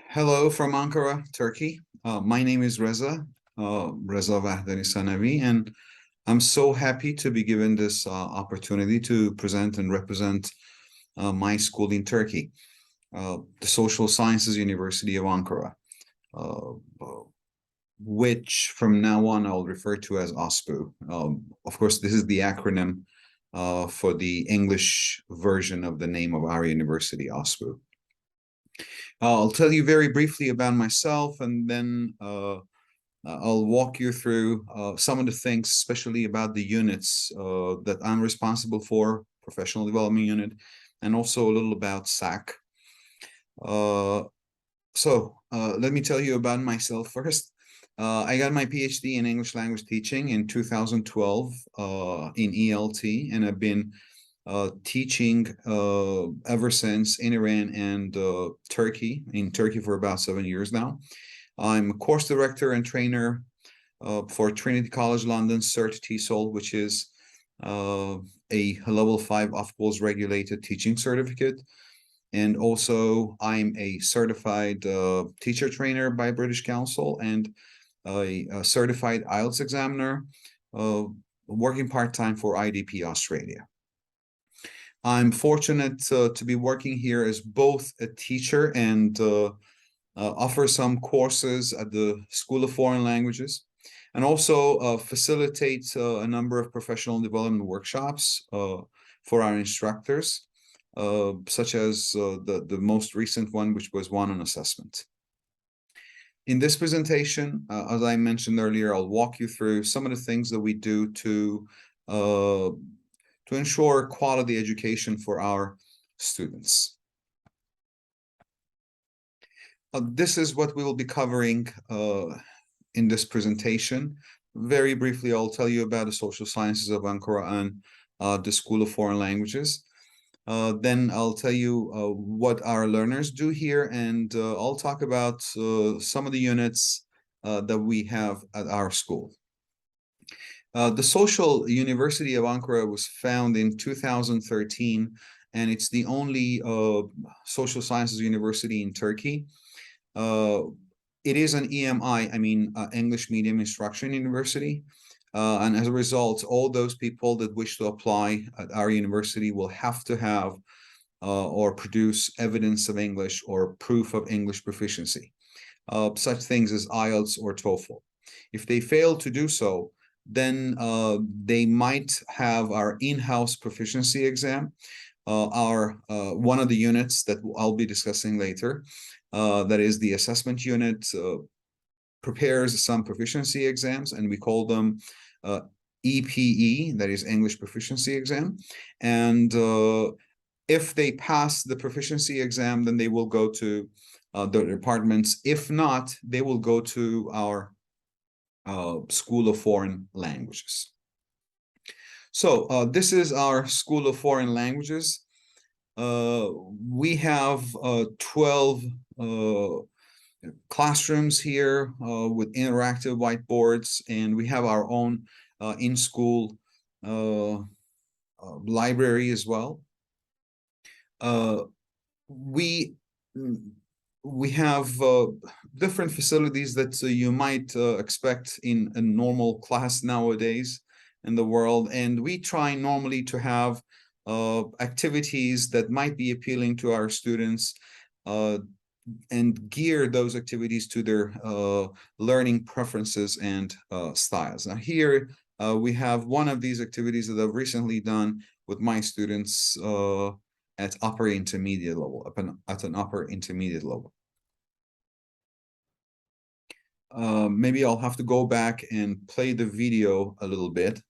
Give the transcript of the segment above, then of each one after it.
Hello from Ankara, Turkey. My name is Reza, Reza Vahdani-Sanavi, and I'm so happy to be given this opportunity to present and represent my school in Turkey, the Social Sciences University of Ankara, uh, uh, which from now on I'll refer to as OSPU. Of course, this is the acronym for the English version of the name of our university, OSPU. I'll tell you very briefly about myself, and then I'll walk you through some of the things, especially about the units that I'm responsible for, Professional Development Unit, and also a little about SAC. Let me tell you about myself first. I got my PhD in English language teaching in 2012 in ELT, and I've been teaching ever since in Iran and Turkey, for about 7 years now. I'm a course director and trainer for Trinity College London Cert TESOL, which is a level 5 Ofquals regulated teaching certificate. And also I'm a certified teacher trainer by British Council and a certified IELTS examiner, working part-time for IDP Australia. I'm fortunate to be working here as both a teacher and offer some courses at the School of Foreign Languages, and also facilitate a number of professional development workshops for our instructors, such as the most recent one, which was one on assessment. In this presentation, as I mentioned earlier, I'll walk you through some of the things that we do to ensure quality education for our students. This is what we will be covering in this presentation. Very briefly, I'll tell you about the Social Sciences of Ankara and the School of Foreign Languages. Then I'll tell you what our learners do here, and I'll talk about some of the units that we have at our school. The Social University of Ankara was founded in 2013, and it's the only social sciences university in Turkey. It is an EMI, English Medium Instruction University. And as a result, all those people that wish to apply at our university will have to have or produce evidence of English or proof of English proficiency, such things as IELTS or TOEFL. If they fail to do so, then they might have our in-house proficiency exam, one of the units that I'll be discussing later, that is the assessment unit, prepares some proficiency exams, and we call them EPE, that is English Proficiency Exam. And if they pass the proficiency exam, then they will go to the departments. If not, they will go to our School of Foreign Languages. So this is our School of Foreign Languages. We have 12 classrooms here with interactive whiteboards, and we have our own in-school library as well. We have different facilities that you might expect in a normal class nowadays in the world, and we try normally to have activities that might be appealing to our students and gear those activities to their learning preferences and styles. Now here we have one of these activities that I've recently done with my students at upper intermediate level, at an upper intermediate level. Maybe I'll have to go back and play the video a little bit.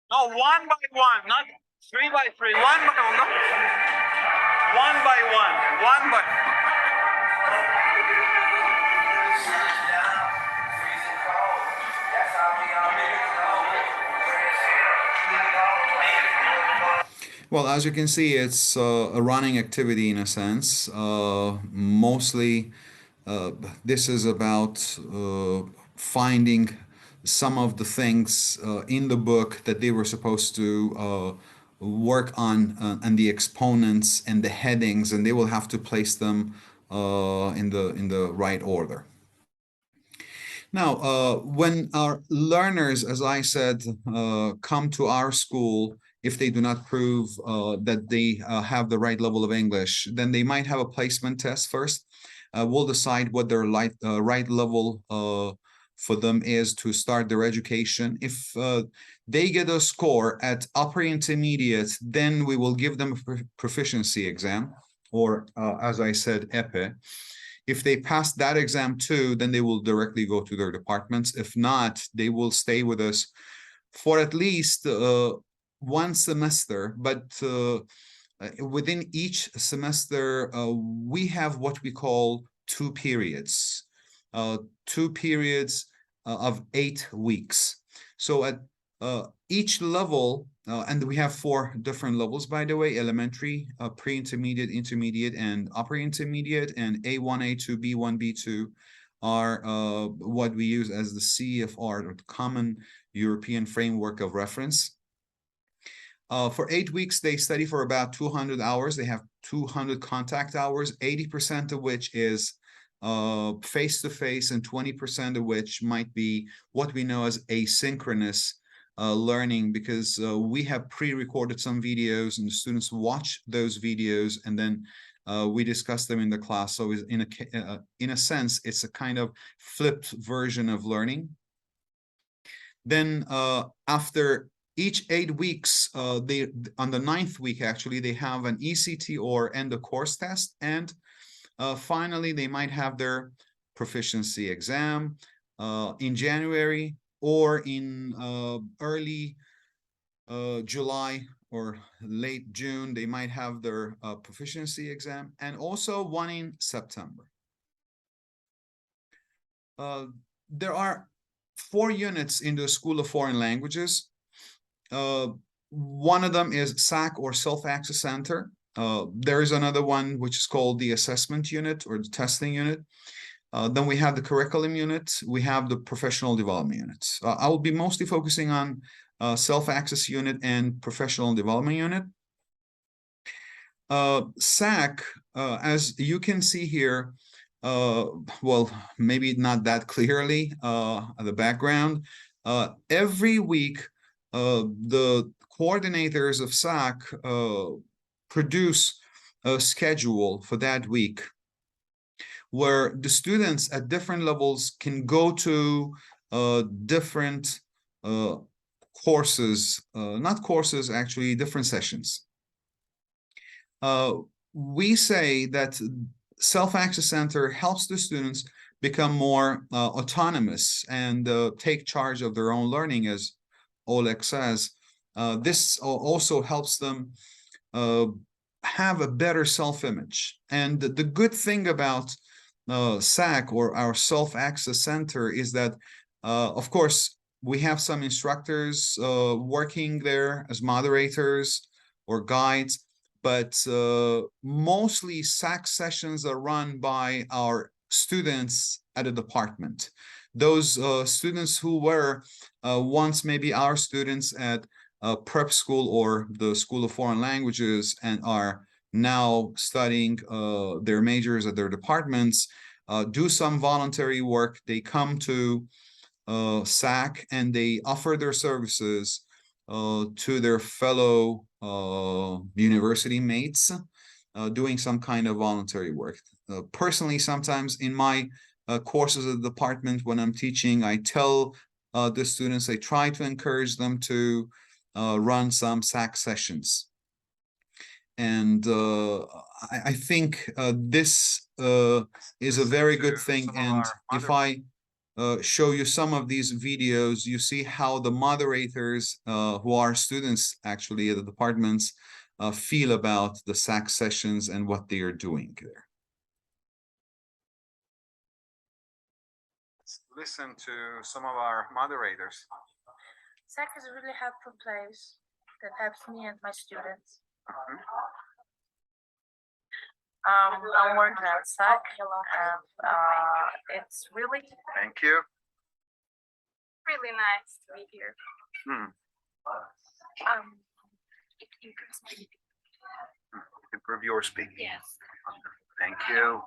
No, one by one, not 3 by 3. One by one, no. One by one, one by. Well, as you can see, it's a running activity in a sense. Mostly, this is about finding some of the things in the book that they were supposed to work on and the exponents and the headings, and they will have to place them in the right order. Now, when our learners, as I said, come to our school, if they do not prove that they have the right level of English, then they might have a placement test first. We'll decide what their right level for them is to start their education. If they get a score at upper intermediate, then we will give them a proficiency exam, or as I said, EPE. If they pass that exam too, then they will directly go to their departments. If not, they will stay with us for at least one semester. But within each semester, we have what we call two periods, uh, of 8 weeks. So at each level, and we have 4 different levels, by the way: elementary, pre-intermediate, intermediate, and upper intermediate. And A1, A2, B1, B2 are what we use as the CEFR, or the Common European Framework of Reference. For 8 weeks, they study for about 200 hours. They have 200 contact hours, 80% of which is face-to-face, and 20% of which might be what we know as asynchronous learning, because we have pre-recorded some videos and the students watch those videos, and then we discuss them in the class. So in a sense, it's a kind of flipped version of learning. Then after each 8 weeks, they on the 9th week, actually, they have an ECT or end of course test, and finally they might have their proficiency exam in January, or in early July or late June. They might have their proficiency exam, and also one in September. There are 4 units in the School of Foreign Languages. One of them is SAC, or Self-Access Center. There is another one which is called the Assessment Unit, or the Testing Unit. Then we have the Curriculum Unit. We have the Professional Development Unit. I will be mostly focusing on Self-Access Unit and Professional Development Unit. SAC, as you can see here, well, maybe not that clearly, the background. Every week, the coordinators of SAC produce a schedule for that week, where the students at different levels can go to different courses, not courses, actually, different sessions. We say that Self-Access Center helps the students become more autonomous and take charge of their own learning, as Oleg says. This also helps them have a better self-image. And the good thing about SAC, or our Self-Access Center, is that, of course, we have some instructors working there as moderators or guides, but mostly SAC sessions are run by our students at a department. Those students who were once maybe our students at prep school or the School of Foreign Languages, and are now studying their majors at their departments, do some voluntary work. They come to SAC and they offer their services to their fellow university mates, doing some kind of voluntary work. Personally, sometimes in my courses at the department, when I'm teaching, I tell the students, I try to encourage them to run some SAC sessions. And I think this is a very good thing. And if I show you some of these videos, you see how the moderators, who are students actually at the departments, feel about the SAC sessions and what they are doing there. Let's listen to some of our moderators. SAC is a really helpful place that helps me and my students. I'm working at SAC, and it's really Thank you. really nice to be here. Improve your speaking. Yes. Thank you.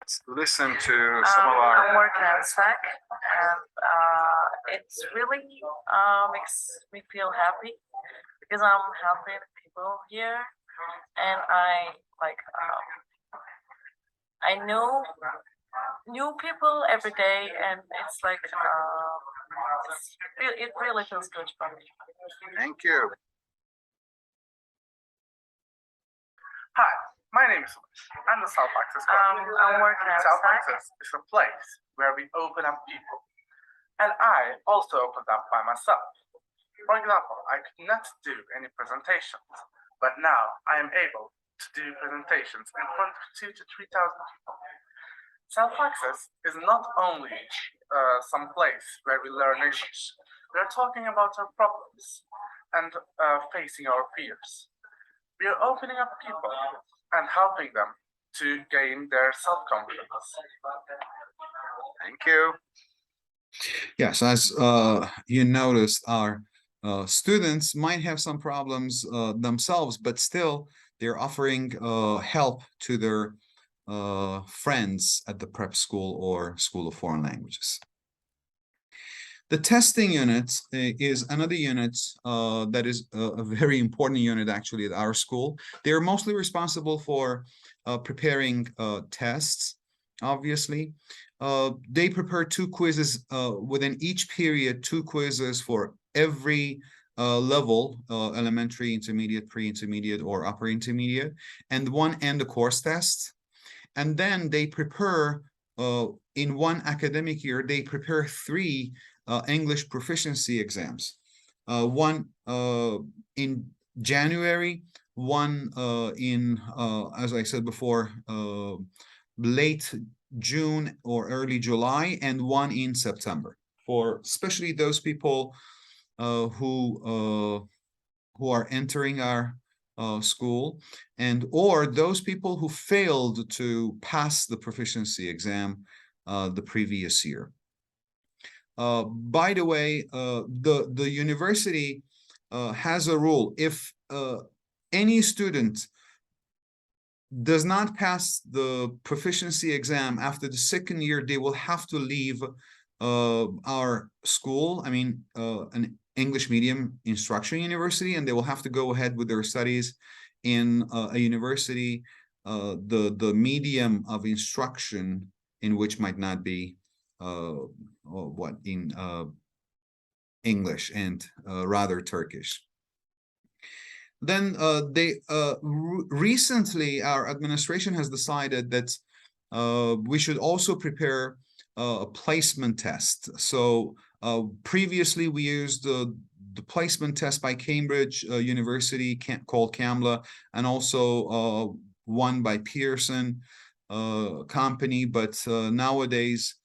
Let's listen to some of I'm our. working at SAC, and it's really makes me feel happy because I'm helping people here, and I know new people every day, and it's like it really feels good for me. Thank you. Hi, my name is Luis. I'm the self-access coach. I'm working at SAC. Self-access is a place where we open up people. And I also opened up by myself. For example, I could not do any presentations, but now I am able to do presentations in front of 2,000 to 3,000 people. Self-access is not only some place where we learn English. We are talking about our problems and facing our fears. We are opening up people and helping them to gain their self-confidence. Thank you. Yes, as you noticed, our students might have some problems themselves, but still they're offering help to their friends at the prep school or School of Foreign Languages. The testing unit is another unit that is a very important unit actually at our school. They're mostly responsible for preparing tests, obviously. They prepare 2 quizzes within each period, 2 quizzes for every level, elementary, intermediate, pre-intermediate, or upper intermediate, and one end of course test. And then they prepare, in one academic year, they prepare 3 English proficiency exams. One in January, one in, as I said before, late June or early July, and one in September, for especially those people who are entering our school, and or those people who failed to pass the proficiency exam the previous year. By the way, the university has a rule: if any student does not pass the proficiency exam after the 2nd year, they will have to leave our school. I mean, an English medium instruction university, and they will have to go ahead with their studies in a university, the medium of instruction in which might not be in English, and rather Turkish. Then recently our administration has decided that we should also prepare a placement test. So previously we used the placement test by Cambridge University called CAMLA, and also one by Pearson company, but nowadays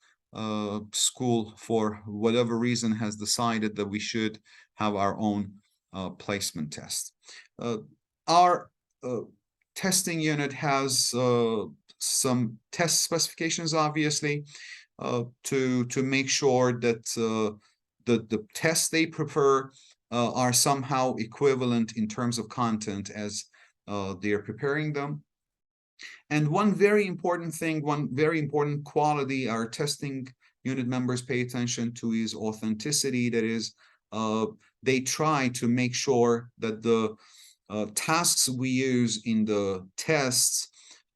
school, for whatever reason, has decided that we should have our own placement test. Our testing unit has some test specifications, obviously, to make sure that the tests they prepare are somehow equivalent in terms of content as they are preparing them. And one very important thing, one very important quality our testing unit members pay attention to is authenticity. That is, they try to make sure that the tasks we use in the tests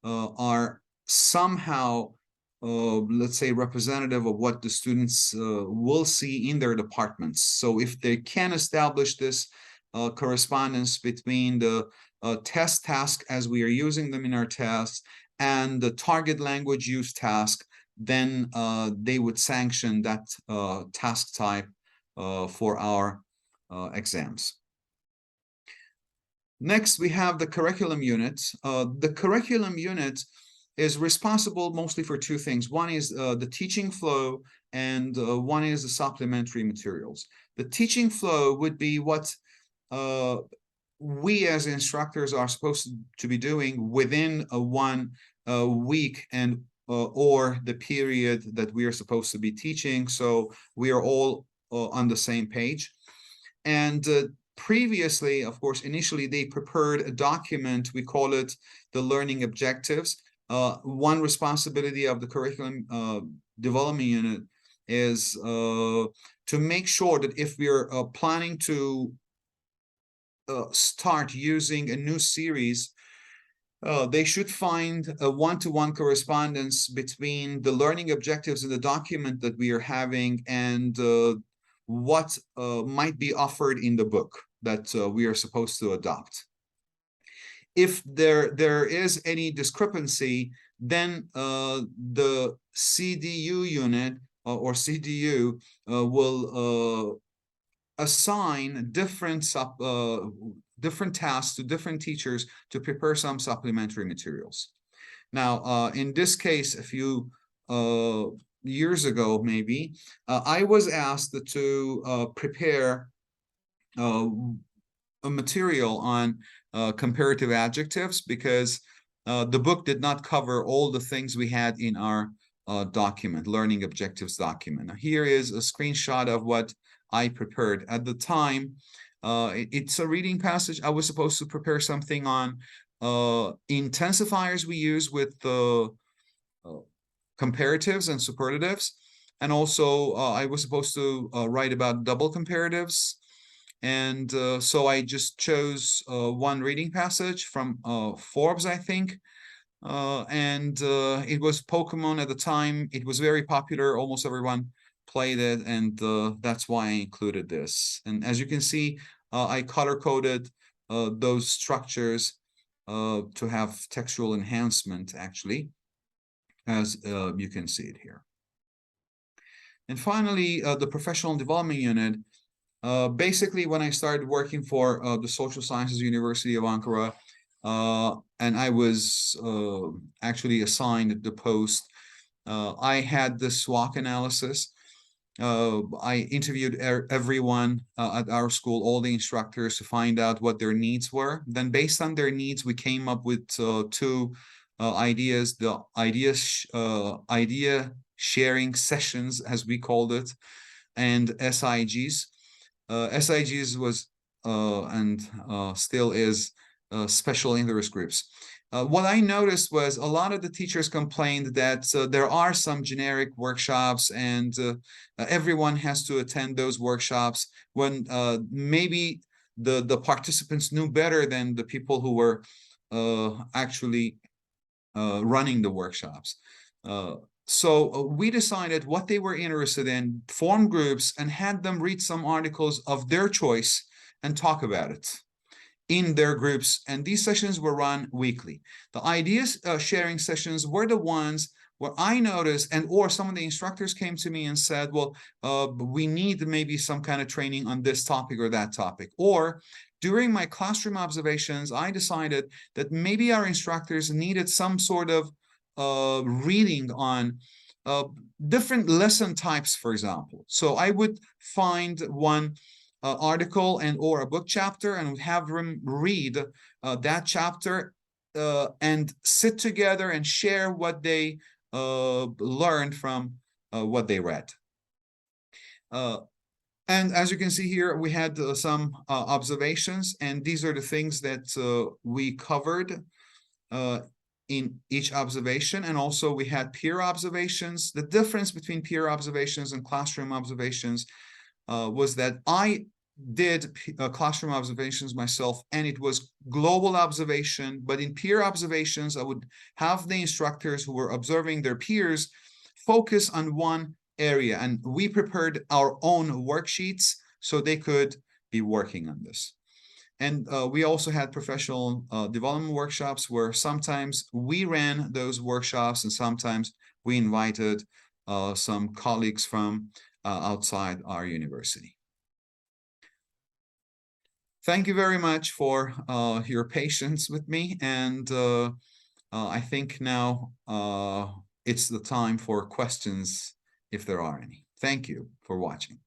are somehow, let's say, representative of what the students will see in their departments. So if they can establish this correspondence between the test task as we are using them in our tests and the target language use task, then they would sanction that task type for our exams. Next, we have the curriculum unit. The curriculum unit is responsible mostly for 2 things. One is the teaching flow, and one is the supplementary materials. The teaching flow would be what we as instructors are supposed to be doing within a 1 week and or the period that we are supposed to be teaching, so we are all on the same page. And previously, of course, initially they prepared a document, we call it the learning objectives. One responsibility of the curriculum development unit is to make sure that if we are planning to start using a new series, they should find a one-to-one correspondence between the learning objectives in the document that we are having and what might be offered in the book that we are supposed to adopt. If there is any discrepancy, then the CDU unit or CDU will assign different tasks to different teachers to prepare some supplementary materials. Now, in this case, a few years ago, maybe, I was asked to prepare a material on comparative adjectives because the book did not cover all the things we had in our document, learning objectives document. Now, here is a screenshot of what I prepared. At the time, it's a reading passage. I was supposed to prepare something on intensifiers we use with comparatives and superlatives. And also, I was supposed to write about double comparatives. And so I just chose one reading passage from Forbes, I think. It was Pokemon at the time. It was very popular. Almost everyone played it, and that's why I included this. And as you can see, I color-coded those structures to have textual enhancement, actually, as you can see it here. And finally, the professional development unit. Basically, when I started working for the Social Sciences University of Ankara, and I was actually assigned the post, I had the SWOT analysis. I interviewed everyone at our school, all the instructors, to find out what their needs were. Then based on their needs, we came up with two ideas, the idea sharing sessions, as we called it, and SIGs. SIGs was and still is special interest groups. What I noticed was a lot of the teachers complained that there are some generic workshops and everyone has to attend those workshops when maybe the participants knew better than the people who were actually running the workshops. So we decided what they were interested in, formed groups, and had them read some articles of their choice and talk about it in their groups. And these sessions were run weekly. The ideas sharing sessions were the ones where I noticed, or some of the instructors came to me and said, well, we need maybe some kind of training on this topic or that topic. Or during my classroom observations, I decided that maybe our instructors needed some sort of reading on different lesson types, for example. So I would find one article or a book chapter and would have them read that chapter and sit together and share what they learned from what they read. And as you can see here, we had some observations, and these are the things that we covered in each observation. And also we had peer observations. The difference between peer observations and classroom observations was that I did classroom observations myself, and it was global observation. But in peer observations, I would have the instructors who were observing their peers focus on one area, and we prepared our own worksheets so they could be working on this. And we also had professional development workshops where sometimes we ran those workshops and sometimes we invited some colleagues from outside our university. Thank you very much for your patience with me, and I think now it's the time for questions if there are any. Thank you for watching.